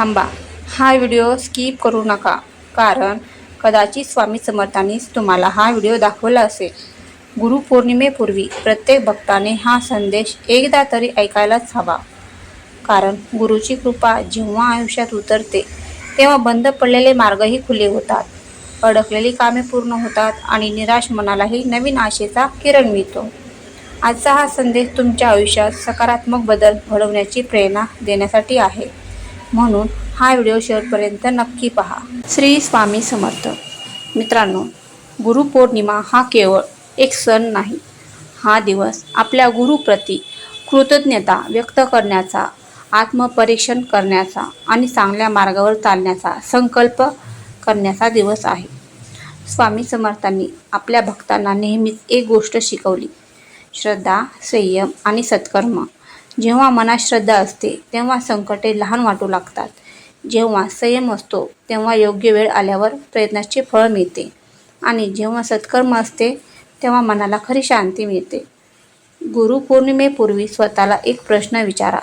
थांबा, हा video skip करू नका, कारण कदाचित स्वामी समर्थांनीच तुम्हाला हा व्हिडिओ दाखवला असेल. गुरुपौर्णिमेपूर्वी प्रत्येक भक्ताने हा संदेश एकदा तरी ऐकायलाच हवा. कारण गुरुची कृपा जेव्हा आयुष्यात उतरते तेव्हा बंद पडलेले मार्गही खुले होतात, अडकलेली कामे पूर्ण होतात आणि निराश मनालाही नवीन आशेचा किरण मिळतो. आजचा हा संदेश तुमच्या आयुष्यात सकारात्मक बदल घडवण्याची प्रेरणा देण्यासाठी आहे. म्हणून हा व्हिडिओ शेवटपर्यंत नक्की पहा. श्री स्वामी समर्थ. मित्रांनो, गुरुपौर्णिमा हा केवळ एक सण नाही. हा दिवस आपल्या गुरुप्रती कृतज्ञता व्यक्त करण्याचा, आत्मपरीक्षण करण्याचा आणि चांगल्या मार्गावर चालण्याचा संकल्प करण्याचा दिवस आहे. स्वामी समर्थांनी आपल्या भक्तांना नेहमीच एक गोष्ट शिकवली: श्रद्धा, संयम आणि सत्कर्म. जेव्हा मनात श्रद्धा असते तेव्हा संकटे लहान वाटू लागतात. जेव्हा संयम असतो तेव्हा योग्य वेळ आल्यावर प्रयत्नाचे फळ मिळते आणि जेव्हा सत्कर्म असते तेव्हा मनाला खरी शांती मिळते. गुरुपौर्णिमेपूर्वी स्वतःला एक प्रश्न विचारा: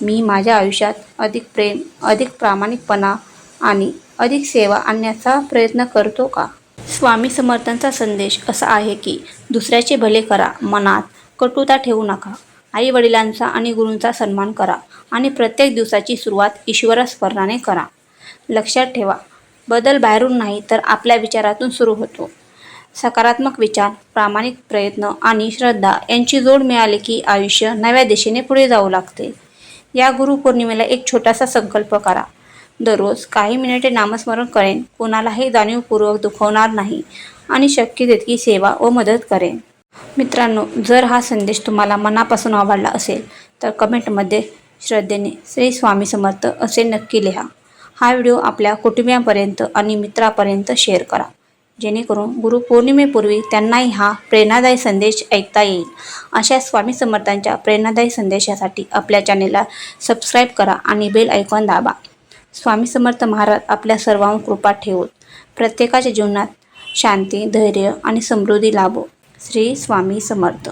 मी माझ्या आयुष्यात अधिक प्रेम, अधिक प्रामाणिकपणा आणि अधिक सेवा आणण्याचा प्रयत्न करतो का? स्वामी समर्थांचा संदेश असा आहे की दुसऱ्याचे भले करा, मनात कटुता ठेवू नका, आई वडिलांचा आणि गुरूंचा सन्मान करा आणि प्रत्येक दिवसाची सुरुवात ईश्वरस्मरणाने करा. लक्षात ठेवा, बदल बाहेरून नाही तर आपल्या विचारातून सुरू होतो. सकारात्मक विचार, प्रामाणिक प्रयत्न आणि श्रद्धा यांची जोड मिळाली की आयुष्य नव्या दिशेने पुढे जाऊ लागते. या गुरुपौर्णिमेला एक छोटासा संकल्प करा: दररोज काही मिनिटे नामस्मरण करेन, कोणालाही जाणीवपूर्वक दुखवणार नाही आणि शक्य तितकी सेवा व मदत करेन. मित्रांनो, जर हा संदेश तुम्हाला मनापासून आवडला असेल तर कमेंटमध्ये श्रद्धेने श्री स्वामी समर्थ असे नक्की लिहा. हा व्हिडिओ आपल्या कुटुंबियांपर्यंत आणि मित्रांपर्यंत शेअर करा, जेणेकरून गुरुपौर्णिमेपूर्वी त्यांनाही हा प्रेरणादायी संदेश ऐकता येईल. अशा स्वामी समर्थांच्या प्रेरणादायी संदेशासाठी आपल्या चॅनेलला सबस्क्राईब करा आणि बेल आयकॉन दाबा. स्वामी समर्थ महाराज आपल्या सर्वांवर कृपा ठेवून प्रत्येकाच्या जीवनात शांती, धैर्य आणि समृद्धी लाभो. श्री स्वामी समर्थ.